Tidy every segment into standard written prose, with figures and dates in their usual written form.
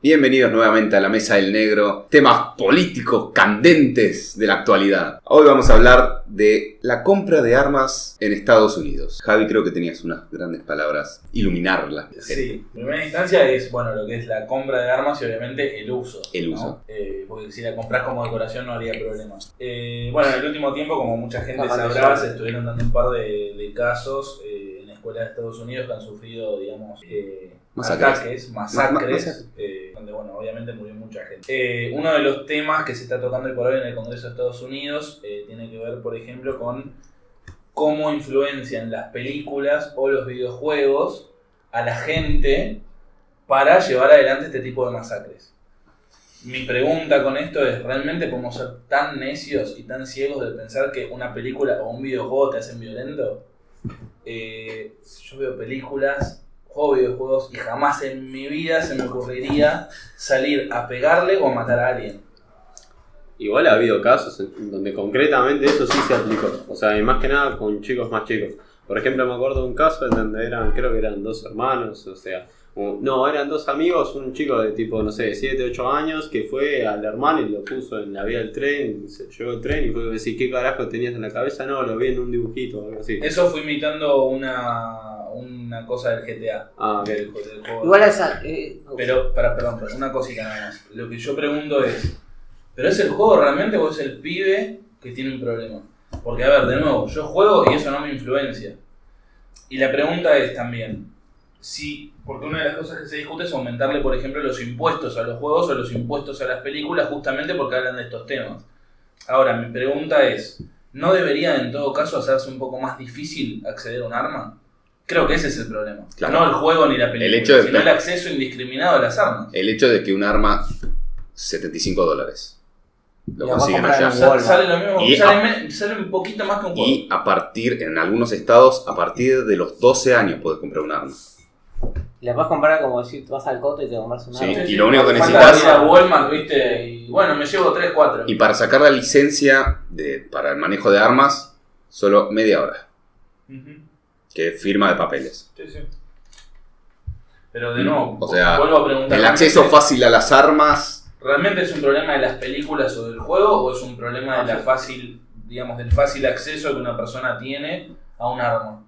Bienvenidos nuevamente a la Mesa del Negro, temas políticos candentes de la actualidad. Hoy vamos a hablar de la compra de armas en Estados Unidos. Javi, creo que tenías unas grandes palabras, iluminarla. Sí, en primera instancia es lo que es la compra de armas y obviamente el uso. El ¿no? uso. Porque si la compras como decoración no habría problema. En el último tiempo, como mucha gente sabrá, se estuvieron dando un par de casos en escuelas de Estados Unidos que han sufrido, masacres, donde obviamente murió mucha gente. Uno de los temas que se está tocando hoy por hoy en el Congreso de Estados Unidos tiene que ver, por ejemplo, con cómo influencian las películas o los videojuegos a la gente para llevar adelante este tipo de masacres. Mi pregunta con esto es, ¿realmente podemos ser tan necios y tan ciegos de pensar que una película o un videojuego te hacen violento? Yo veo películas, juego videojuegos y jamás en mi vida se me ocurriría salir a pegarle o a matar a alguien. Igual ha habido casos en donde concretamente eso sí se aplicó. O sea, y más que nada con chicos más chicos. Por ejemplo, me acuerdo de un caso en donde creo que eran dos hermanos, eran dos amigos, un chico de tipo, 7, 8 años, que fue al hermano y lo puso en la vía del tren, se llegó el tren y fue a decir, ¿qué carajo tenías en la cabeza? No, lo vi en un dibujito o algo así. Eso fue imitando una cosa del GTA. Del juego. Igual esa... Pero, perdón, una cosita nada más. Lo que yo pregunto es, ¿pero es el juego realmente o es el pibe que tiene un problema? Porque, de nuevo, yo juego y eso no me influencia. Y la pregunta es también, porque una de las cosas que se discute es aumentarle, por ejemplo, los impuestos a los juegos o los impuestos a las películas, justamente porque hablan de estos temas. Ahora, mi pregunta es, ¿no debería en todo caso hacerse un poco más difícil acceder a un arma? Creo que ese es el problema. Claro. No el juego ni la película, sino el acceso indiscriminado a las armas. El hecho de que un arma, $75. Lo consiguen allá. Sale lo mismo, sale un poquito más que un juego. Y en algunos estados, a partir de los 12 años puedes comprar un arma. La puedes comprar como decir, vas al coto y te compras un arma. Y lo único que necesitas... necesitas... ir a Walmart, ¿viste? Y me llevo 3, 4. Y para sacar la licencia para el manejo de armas, solo media hora. Que firma de papeles. Sí. Pero de nuevo, vuelvo a preguntar. El acceso fácil a las armas... ¿Realmente es un problema de las películas o del juego o es un problema de del fácil acceso que una persona tiene a un arma?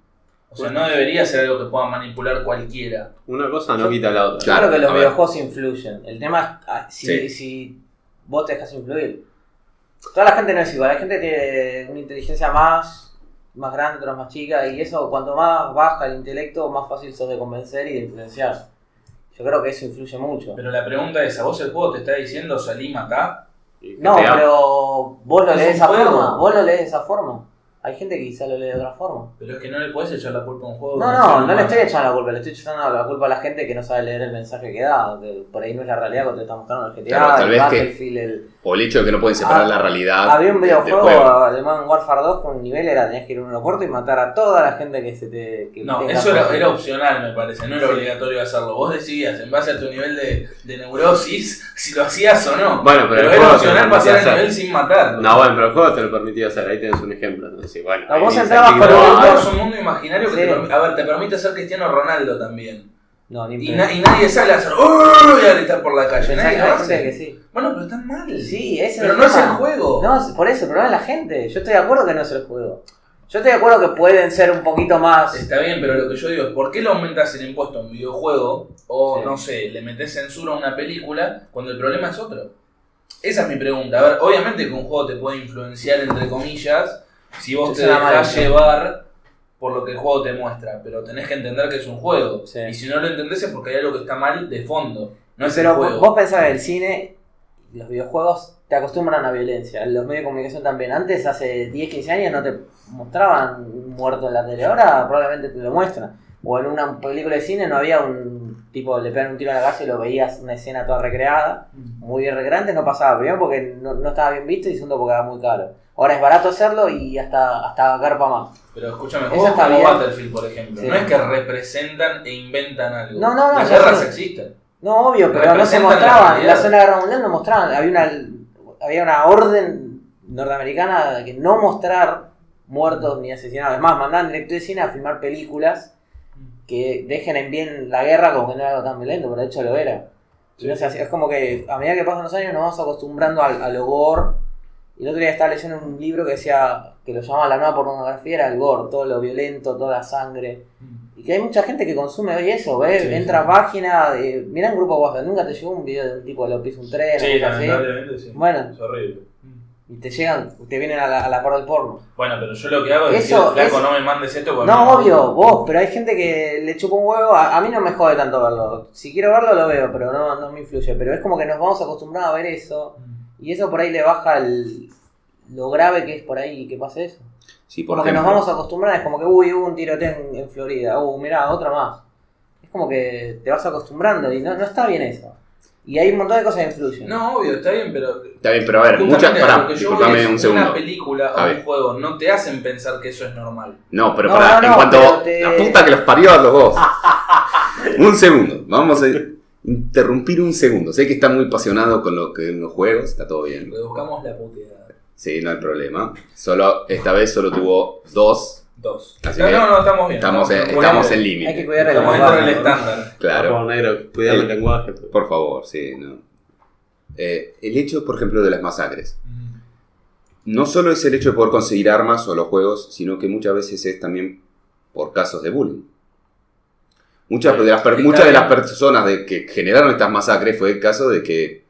O sea, no debería ser algo que pueda manipular cualquiera. Una cosa no quita la otra. Claro que los videojuegos influyen. El tema es si vos te dejas influir. Toda la gente no es igual. Hay gente que tiene una inteligencia más grande, otras más chica, y eso, cuanto más baja el intelecto, más fácil sos de convencer y de influenciar. Yo creo que eso influye mucho. Pero la pregunta es, ¿a vos el juego te está diciendo salí, matá? No, pero vos lo lees de esa forma. Vos lo lees de esa forma. Hay gente que quizá lo lee de otra forma. Pero es que no le podés echar la culpa a un juego. No le estoy echando la culpa. Le estoy echando la culpa a la gente que no sabe leer el mensaje que da. Que por ahí no es la realidad cuando te está mostrando el GTA, claro, tal el vez Battlefield, o el hecho de que no pueden separar la realidad. Había un videojuego alemán, Warfare 2, con un nivel tenías que ir a un aeropuerto y matar a toda la gente que se te... eso era opcional, me parece. No era obligatorio hacerlo. Vos decidías, en base a tu nivel de neurosis, si lo hacías o no. Bueno, pero era opcional pasar el nivel sin matarlo. Pero el juego te lo permitía hacer. Ahí tenés un ejemplo. Entonces, vos entrabas con es un mundo imaginario que te permite ser Cristiano Ronaldo también. Y nadie sale a hacer y a gritar por la calle. Nadie lo hace. Que sí. Bueno, pero están mal. Sí, pero no es el juego. No, por eso, el problema es la gente. Yo estoy de acuerdo que no es el juego. Yo estoy de acuerdo que pueden ser un poquito más... Está bien, pero lo que yo digo es, ¿por qué le aumentas el impuesto a un videojuego o, le metes censura a una película cuando el problema es otro? Esa es mi pregunta. Obviamente que un juego te puede influenciar, entre comillas, si vos te dejás llevar por lo que el juego te muestra, pero tenés que entender que es un juego. Sí. Y si no lo entendés es porque hay algo que está mal de fondo. No es el juego. Vos pensás que el cine, los videojuegos te acostumbran a violencia. Los medios de comunicación también. Antes, hace 10, 15 años, no te mostraban un muerto en la tele. Ahora probablemente te lo muestran. O en una película de cine no había un tipo, le pegan un tiro a la casa y lo veías una escena toda recreada. Muy bien recreada. Antes no pasaba. Primero porque no estaba bien visto y segundo porque era muy caro. Ahora es barato hacerlo y hasta garpa más. Pero escúchame, juegos como Battlefield, por ejemplo, no es que representan e inventan algo. No. Las guerras existen. No, obvio, pero no se mostraban. En la Segunda Guerra Mundial no mostraban. Había una orden norteamericana de que no mostrar muertos ni asesinados. Es más, mandaban director de cine a filmar películas que dejen en bien la guerra como que no era algo tan violento, pero de hecho lo era. Y no sé, es como que a medida que pasan los años nos vamos acostumbrando al gore. Y el otro día estaba leyendo un libro que decía, que lo llamaba la nueva pornografía, era el gore, todo lo violento, toda la sangre. Y que hay mucha gente que consume hoy eso, ¿ves? Sí, entra a página, mirá en grupo WhatsApp, nunca te llegó un video de un tipo que lo pisa un tren Sí, o algo así. lamentablemente sí. Bueno, Es horrible. y te llegan, te vienen a la par del porno. Bueno, pero yo lo que hago es Eso, decir, flaco, eso- no me mandes esto porque No, obvio, vos, pero hay gente que le chupa un huevo, a mí no me jode tanto verlo. Si quiero verlo lo veo, pero no me influye. Pero es como que nos vamos acostumbrados a ver eso, y eso por ahí le baja lo grave que es por ahí que pase eso. Sí, por Como que ejemplo, nos vamos a acostumbrar, es como que hubo un tiroteo en Florida, mirá, otra más. Es como que te vas acostumbrando y no está bien eso. Y hay un montón de cosas que influyen. No, obvio, está bien, pero... Está bien, pero a ver, justamente a pará, lo que yo voy disculpame es, un segundo. Una película A o ver. un juego no te hacen pensar que eso es normal. No, pero No, pará, no, en cuanto pero te- la puta que los parió a los dos. Un segundo, vamos a interrumpir un segundo. Sé que está muy apasionado con lo que en los juegos, está todo bien. Reduzcamos la puteada. Sí, no hay problema. Esta vez solo tuvo 2. Así No, que estamos bien. estamos bien. en Hay que límite. cuidar el Estamos dentro del lenguaje, ¿no? estándar. Claro. Por negro, cuidado el lenguaje. Por favor, sí, no. El hecho, por ejemplo, de las masacres. No solo es el hecho de poder conseguir armas o los juegos, sino que muchas veces es también por casos de bullying. Muchas de las personas que generaron estas masacres fue el caso de que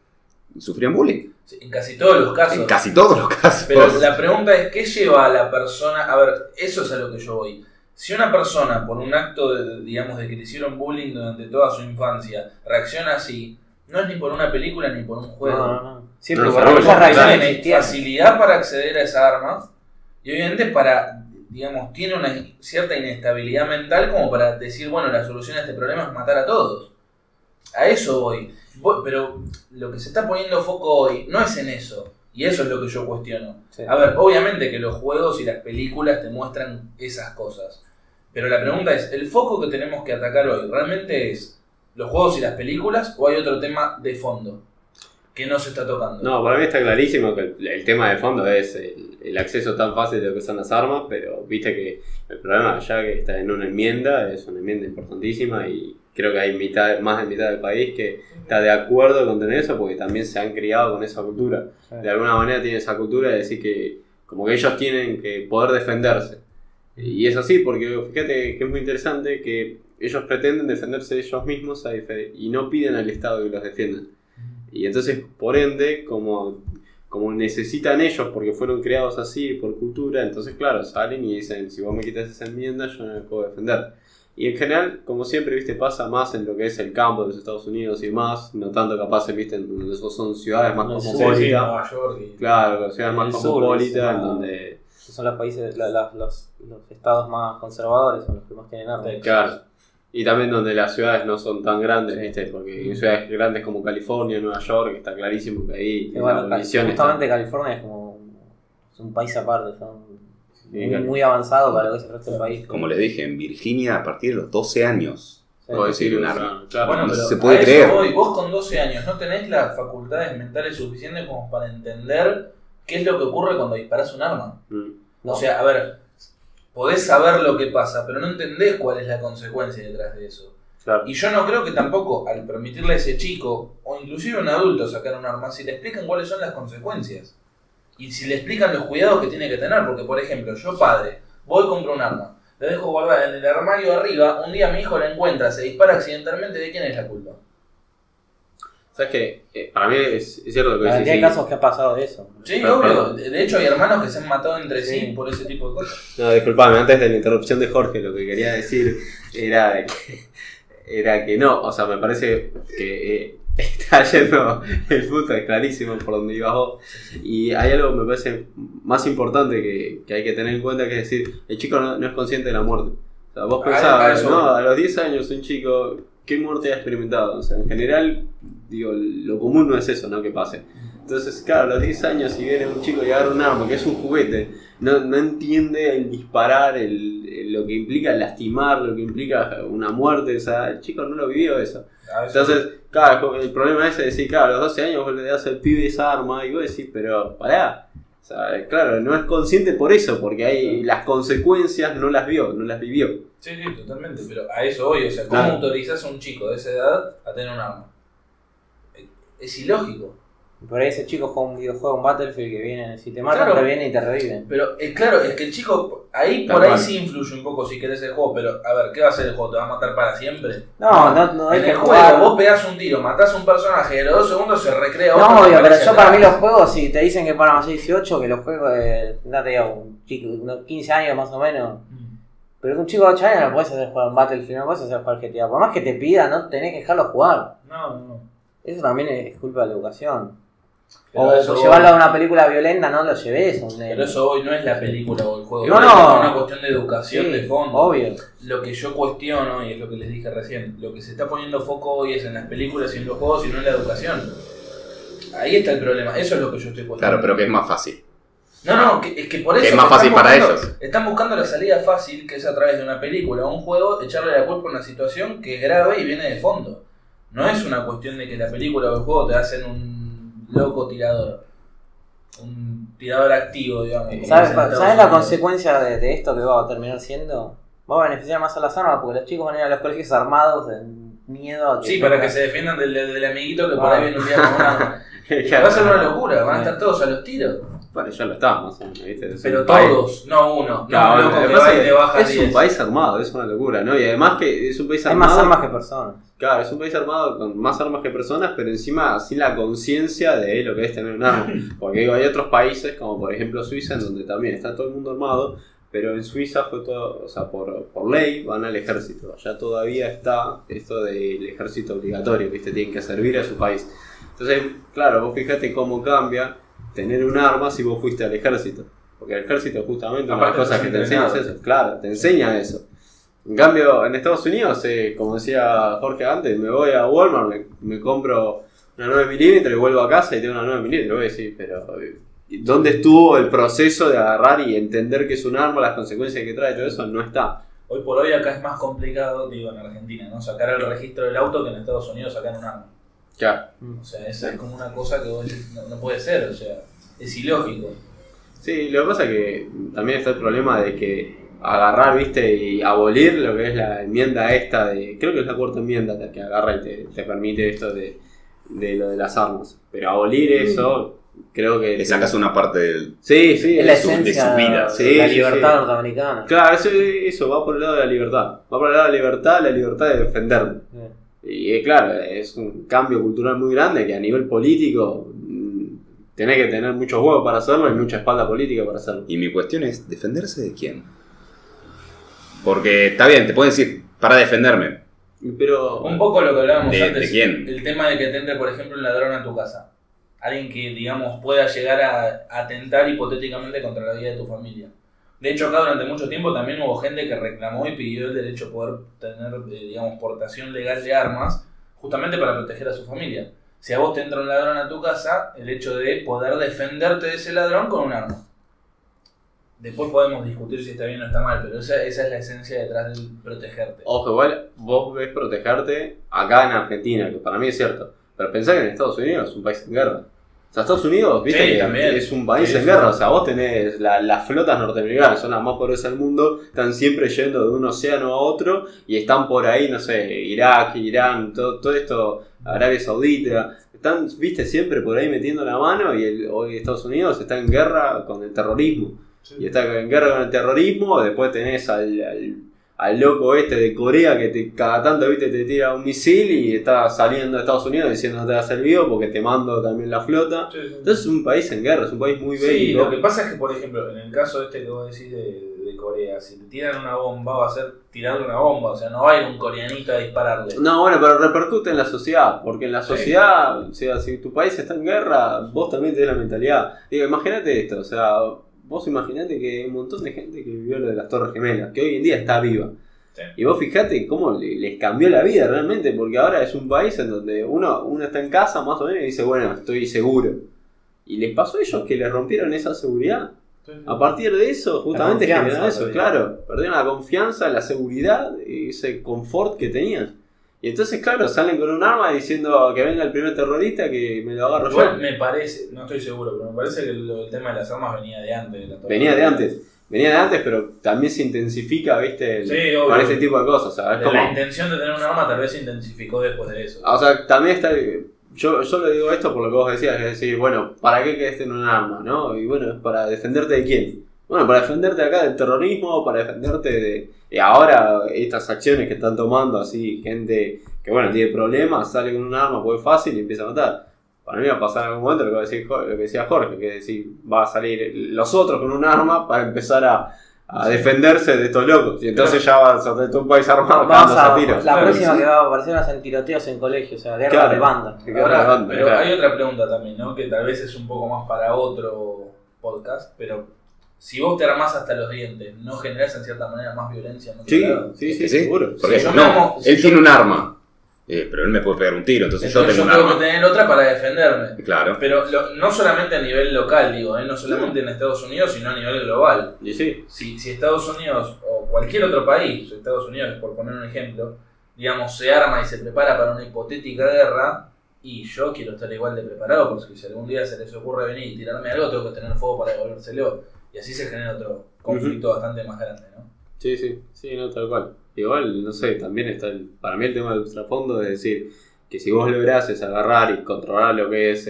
sufrían bullying. Sí, en casi todos los casos. En casi todos los casos. Pero la pregunta es, ¿qué lleva a la persona? A ver, eso es a lo que yo voy. Si una persona, por un acto digamos, de que le hicieron bullying durante toda su infancia, reacciona así, no es ni por una película ni por un juego. No. Siempre No, por no, esas reacciones Tiene existían. facilidad para acceder a esa arma y obviamente tiene una cierta inestabilidad mental como para decir, bueno, la solución a este problema es matar a todos. A eso voy. Pero lo que se está poniendo foco hoy no es en eso. Y eso es lo que yo cuestiono. Sí. A ver, obviamente que los juegos y las películas te muestran esas cosas. Pero la pregunta es, ¿el foco que tenemos que atacar hoy realmente es los juegos y las películas o hay otro tema de fondo que no se está tocando? No, para mí está clarísimo que el tema de fondo es el acceso tan fácil de lo que son las armas, pero viste que el problema ya que está en una enmienda, es una enmienda importantísima y creo que hay más de mitad del país que está de acuerdo con tener eso porque también se han criado con esa cultura. Sí. De alguna manera tienen esa cultura de decir que como que ellos tienen que poder defenderse. Y es así porque fíjate que es muy interesante que ellos pretenden defenderse ellos mismos y no piden al Estado que los defiendan. Y entonces, por ende, como necesitan ellos porque fueron creados así por cultura, entonces claro, salen y dicen, si vos me quitas esa enmienda yo no me puedo defender. Y en general, como siempre, viste, pasa más en lo que es el campo de los Estados Unidos y más, no tanto capaz, viste, en donde son ciudades más En el sur, cosmopolitas. Nueva York y... Claro, ciudades más En el sur, cosmopolitas, sí, en donde... Son los países, los estados más conservadores, son los que más tienen armas. Claro. Y también donde las ciudades no son tan grandes, ¿viste? Porque en ciudades grandes como California, Nueva York, está clarísimo que ahí Y bueno, la abolición está... justamente California es como un país aparte, son Sí, claro. muy avanzado para lo que es el resto del país. Como les dije, en Virginia a partir de los 12 años Sí. puedo decir un arma. Claro. Bueno, no pero se puede a eso creer. voy. Vos con 12 años no tenés las facultades mentales suficientes como para entender qué es lo que ocurre cuando disparás un arma. No. O sea, a ver, podés saber lo que pasa, pero no entendés cuál es la consecuencia detrás de eso. Claro. Y yo no creo que tampoco al permitirle a ese chico, o inclusive a un adulto, sacar un arma, si le explican cuáles son las consecuencias. Y si le explican los cuidados que tiene que tener, porque por ejemplo, yo padre, voy y compro un arma, la dejo guardada en el armario arriba, un día mi hijo la encuentra, se dispara accidentalmente, ¿de quién es la culpa? ¿Sabes qué? Para mí es cierto lo que Hay decís. casos que ha pasado de eso. Sí, Pero, obvio. perdón. De hecho hay hermanos que se han matado entre sí, Sí. por ese tipo de cosas. No, disculpame, antes de la interrupción de Jorge, lo que quería decir era que no, o sea, me parece que está yendo el punto, es clarísimo por donde ibas vos. Y hay algo que me parece más importante que hay que tener en cuenta, que es decir, el chico no es consciente de la muerte. O sea, vos A pensás, eso ¿no? voy. A los 10 años un chico, ¿qué muerte ha experimentado? O sea, en general, digo, lo común no es eso, ¿no? Que pase. Entonces, claro, a los 10 años, si viene un chico y agarra un arma, que es un juguete, no entiende el disparar, lo que implica lastimar, lo que implica una muerte, o sea, el chico no lo vivió eso. Entonces, claro, el problema es decir, claro, a los 12 años vos le das al pibe esa arma y vos decís, pero pará. O sea, claro, no es consciente por eso, porque hay las consecuencias no las vio, no las vivió. Sí, totalmente, pero a eso voy, o sea, ¿cómo Claro. autorizás a un chico de esa edad a tener un arma? es ilógico. Por ahí ese chico juega un videojuego, un Battlefield que viene, si te matan Claro. te vienen y te reviven. Pero claro, es que el chico, ahí Tal por ahí cual. sí influye un poco si querés el juego, pero a ver, ¿qué va a hacer el juego? ¿Te va a matar para siempre? No hay En que el jugar. juego vos pegás un tiro, matás a un personaje, y a los 2 segundos se recrea otro. No, obvio, pero aparece yo para mí atrás. los juegos, si te dicen que para más 18, que los juegos de, no te digo, un chico, unos 15 años más o menos, pero que un chico de 8 años no puedes hacer jugar un Battlefield, no puedes hacer jugar GTA. Por más que te pida, no tenés que dejarlo jugar. No. Eso también es culpa de la educación. Pero O eso llevarlo a una película violenta, no lo lleves a un nene. Pero eso hoy no es la película o el juego. No, es no. una cuestión de educación Sí, de fondo. obvio. Lo que yo cuestiono, y es lo que les dije recién, lo que se está poniendo foco hoy es en las películas y en los juegos y no en la educación. Ahí está el problema, eso es lo que yo estoy cuestionando. Claro, pero que es más fácil. No, es que por eso... Que es más están fácil para buscando- ellos. Están buscando la salida fácil, que es a través de una película o un juego, echarle la culpa a una situación que es grave y viene de fondo. No es una cuestión de que la película o el juego te hacen un loco tirador. Un tirador activo, digamos. como ¿Sabes dicen en Estados la Unidos. consecuencia de esto que va a terminar siendo? Va a beneficiar más a las armas porque los chicos van a ir a los colegios armados en miedo a que... Sí, para que se defiendan del amiguito que por Ah. ahí viene un día con una... Va a ser una locura, van a estar todos a los tiros. Bueno, ya lo está, más o menos, ¿viste? Es Pero un país- todos, no uno. Claro, No un loco lo que pasa va y es te baja es 10. un país armado, es una locura, ¿no? Y además que es un país Hay armado. más armas que personas. Claro, es un país armado con más armas que personas, pero encima sin la conciencia de lo que es tener un arma. Porque digo, hay otros países, como por ejemplo Suiza, en donde también está todo el mundo armado, pero en Suiza fue todo, o sea, por ley van al ejército. Allá todavía está esto del ejército obligatorio, ¿viste? Tienen que servir a su país. Entonces, claro, vos fíjate cómo cambia tener un arma si vos fuiste al ejército. Porque el ejército justamente una de las Aparte cosas que te enseña es entrenado. eso. Claro, te enseña eso. En cambio, en Estados Unidos, como decía Jorge antes, me voy a Walmart, me compro una 9 milímetros y vuelvo a casa y tengo una 9 milímetros. Voy a decir, pero ¿dónde estuvo el proceso de agarrar y entender que es un arma, las consecuencias que trae todo eso? No está. Hoy por hoy acá es más complicado, digo, en Argentina, ¿no? Sacar el registro del auto que en Estados Unidos sacar un arma. Claro. O sea, esa es como una cosa que vos decís, no puede ser, o sea, es ilógico. Sí, lo que pasa es que también está el problema de que agarrar, viste, y abolir lo que es la enmienda esta de... Creo que es la cuarta enmienda la que agarra y te permite esto de lo de las armas. Pero abolir eso, creo que... Le sacas una parte del... Sí, sí. Es la su- de esencia su vida. Sí, la sí, libertad sí. norteamericana. Claro, eso va por el lado de la libertad. Va por el lado de la libertad de defenderme. Y claro, es un cambio cultural muy grande que a nivel político tenés que tener muchos huevos para hacerlo y mucha espalda política para hacerlo. Y mi cuestión es, ¿defenderse de quién? Porque está bien, te pueden decir, para defenderme. Pero Un poco lo que hablábamos ¿De antes, quién? el tema de que te entre, por ejemplo, un ladrón a tu casa. Alguien que, digamos, pueda llegar a atentar hipotéticamente contra la vida de tu familia. De hecho, acá durante mucho tiempo también hubo gente que reclamó y pidió el derecho a poder tener, digamos, portación legal de armas, justamente para proteger a su familia. Si a vos te entra un ladrón a tu casa, el hecho de poder defenderte de ese ladrón con un arma. Después podemos discutir si está bien o está mal, pero esa es la esencia detrás del protegerte. ojo, igual vos ves protegerte acá en Argentina, que para mí es cierto. Pero pensá que en Estados Unidos es un país en guerra. O sea, Estados Unidos, viste, Sí, que también. es un país Sí, en sí. guerra. O sea, vos tenés las flotas norteamericanas, son las más poderosas del mundo, están siempre yendo de un océano a otro y están por ahí, no sé, Irak, Irán, todo esto, Arabia Saudita. Están, viste, siempre por ahí metiendo la mano y hoy Estados Unidos está en guerra con el terrorismo. Y está en guerra con el terrorismo, después tenés al loco este de Corea que cada tanto, viste, te tira un misil y está saliendo de Estados Unidos diciendo no te va a servir porque te mando también la flota. Entonces es un país en guerra, es un país muy Sí, bélico. lo que pasa es que, por ejemplo, en el caso este que vos decís de Corea, si te tiran una bomba, va a ser tirarle una bomba, o sea, no va a ir un coreanito a dispararle. No, bueno, pero repercute en la sociedad, porque en la Sí. sociedad, o sea, si tu país está en guerra, vos también tenés la mentalidad. Digo, imagínate esto, o sea, vos imaginate que hay un montón de gente que vivió lo de las Torres Gemelas, que hoy en día está viva. Sí. Y vos fijate cómo les cambió la vida realmente, porque ahora es un país en donde uno está en casa más o menos y dice, bueno, estoy seguro. Y les pasó a ellos que les rompieron esa seguridad. A partir de eso, justamente confianza, generaron eso, todavía. claro. Perdieron la confianza, la seguridad, ese confort que tenían. Y entonces, claro, salen con un arma diciendo que venga el primer terrorista que me lo agarro Igual yo. me parece, no estoy seguro, pero me parece que el tema de las armas venía de antes. De la Torre Venía de Gemela. antes, pero también se intensifica, ¿viste? Sí, obvio. Con ese tipo de cosas. O sea, es La como, intención de tener un arma tal vez se intensificó después de eso. o sea, también está. yo lo digo esto por lo que vos decías, es decir, bueno, ¿para qué querés tener un arma, no? Y bueno, ¿para defenderte de quién? Bueno, para defenderte acá del terrorismo, para defenderte de ahora estas acciones que están tomando así, gente que bueno, tiene problemas, sale con un arma, pues fácil y empieza a matar. Para mí va a pasar en algún momento lo que decía Jorge, que es decir, va a salir los otros con un arma para empezar a defenderse de estos locos. Y entonces ya va a ser todo un país armado cagándose a tiros. La próxima que va a aparecer van a ser tiroteos en colegios, o sea, guerra de banda. Ahora, pero hay otra pregunta también, ¿no? Que tal vez es un poco más para otro podcast, pero si vos te armás hasta los dientes, ¿no generás en cierta manera más violencia? ¿No? Sí, seguro. Porque Si él tiene un arma, pero él me puede pegar un tiro, entonces yo tengo un arma. Que tener otra para defenderme. Claro. Pero no solamente a nivel local, digo, no solamente en Estados Unidos, sino a nivel global. Y sí. Si Estados Unidos o cualquier otro país, Estados Unidos por poner un ejemplo, digamos, se arma y se prepara para una hipotética guerra, y yo quiero estar igual de preparado, porque si algún día se les ocurre venir y tirarme algo, tengo que tener fuego para devolvérselo. Y así se genera otro conflicto bastante más grande, ¿no? Sí, no, tal cual. Igual, no sé, también está para mí el tema del trasfondo, es decir, que si vos lográs agarrar y controlar lo que es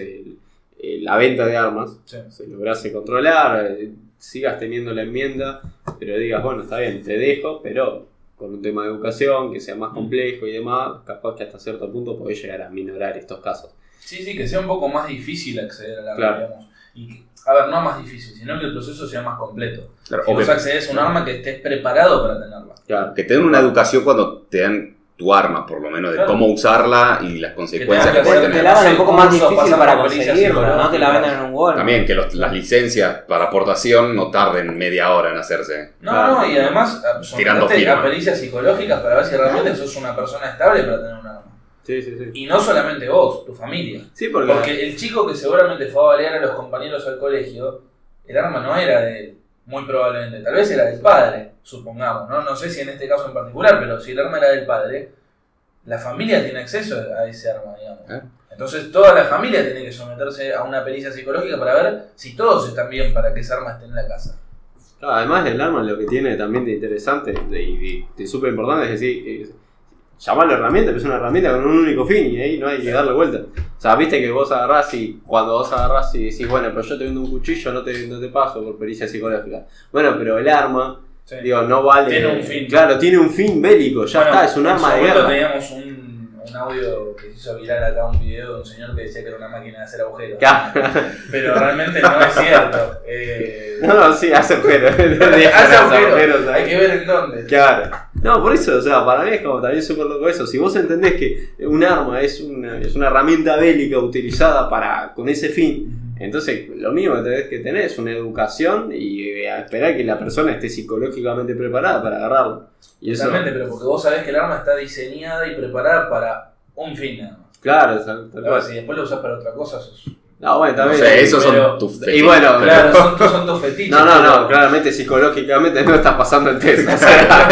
la venta de armas, si lográs controlar, sigas teniendo la enmienda, pero digas, bueno, está bien, te dejo, pero con un tema de educación que sea más complejo y demás, capaz que hasta cierto punto podés llegar a minorar estos casos. Sí, que sea un poco más difícil acceder al arma, claro. Digamos. Y, a ver, no más difícil, sino que el proceso sea más completo. Claro, si vos accedes a un arma, que estés preparado para tenerla. Claro, que te den una educación cuando te dan tu arma, por lo menos, de cómo usarla y las consecuencias que puede Te tener. la hagan un poco más difícil para conseguirlo, no te la venden en un gol. También que las licencias para aportación no tarden media hora en hacerse. No, y además, tirando a pericias psicológicas para ver si realmente sos una persona estable para tener un arma. Sí. Y no solamente vos, tu familia. Sí, porque el chico que seguramente fue a balear a los compañeros al colegio, el arma no era de él, muy probablemente. Tal vez era del padre, supongamos, ¿no? No sé si en este caso en particular, pero si el arma era del padre, la familia tiene acceso a ese arma, digamos. Entonces toda la familia tiene que someterse a una pericia psicológica para ver si todos están bien para que esa arma esté en la casa. Claro, además el arma lo que tiene también de interesante y de súper importante es decir, llamarlo herramienta, pero es una herramienta con un único fin y ahí no hay que darle vuelta. O sea, viste que vos agarrás y cuando vos agarrás y decís, bueno, pero yo te vendo un cuchillo, no te paso por pericia psicológica. Bueno, pero el arma, digo, no vale. Tiene un fin. Claro, tiene un fin bélico, ya está, es un arma de guerra. Teníamos un audio que se hizo viral acá, un video de un señor que decía que era una máquina de hacer agujeros. Claro. Pero realmente no es cierto. No, sí, hace agujeros. Hace agujeros, hay que ver en dónde. Claro. No, por eso, o sea, para mí es como también súper loco eso. Si vos entendés que un arma es una herramienta bélica utilizada con ese fin, entonces lo mínimo que tenés que tener es una educación y esperar que la persona esté psicológicamente preparada para agarrarlo. Y eso, totalmente, pero porque vos sabés que el arma está diseñada y preparada para un fin nada más. Claro, tal cual. Si después lo usás para otra cosa, sos... No, bueno, también. No sé, esos son tus fetiches. Y bueno, claro, son tus fetiches. No, claramente psicológicamente no estás pasando el test. O sea,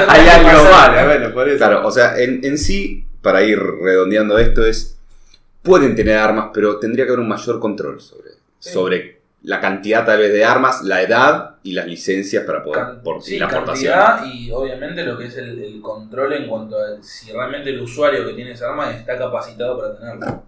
hay algo mal, bueno, por eso. Claro, o sea, en sí, para ir redondeando esto, pueden tener armas, pero tendría que haber un mayor control sobre la cantidad tal vez de armas, la edad y las licencias para poder la aportación. Cantidad y obviamente lo que es el control en cuanto a si realmente el usuario que tiene esa arma está capacitado para tenerla.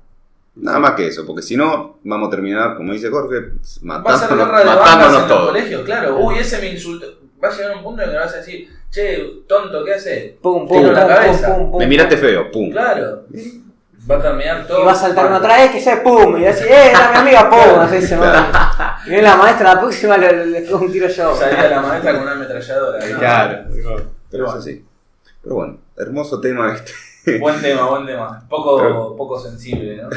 Nada más que eso, porque si no, vamos a terminar, como dice Jorge, Va a ser guerra de bandas en los colegios, claro. Uy, ese me insultó. Va a llegar un punto en que me vas a decir, che, tonto, ¿qué haces? Pum, la cabeza. Me miraste feo, pum. Claro. Va a terminar todo. Y va a saltar una otra vez que sea pum. Y va a decir, era mi amiga, pum. Así se manda. Y viene la maestra, la próxima le pego un tiro yo. Salía la maestra con una ametralladora. Claro. Pero eso sí. Pero bueno, hermoso tema este. Buen tema. Poco sensible, ¿no?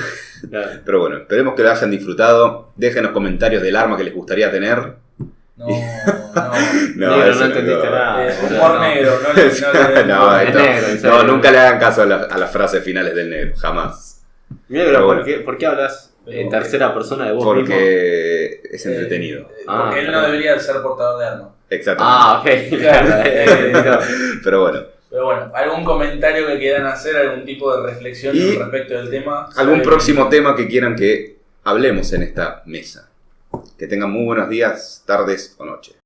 Pero bueno, esperemos que lo hayan disfrutado. Déjenos comentarios del arma que les gustaría tener. No entendiste nada. Humor negro, no, nunca le hagan caso a las frases finales del negro, jamás. Mira, pero bueno. ¿por qué hablas en tercera persona de vos mismo? Porque es entretenido. Porque él no debería ser portador de arma. Exactamente. Ok. Claro. Pero bueno. Pero bueno, algún comentario que quieran hacer, algún tipo de reflexión respecto del tema. Algún próximo tema que quieran que hablemos en esta mesa. Que tengan muy buenos días, tardes o noches.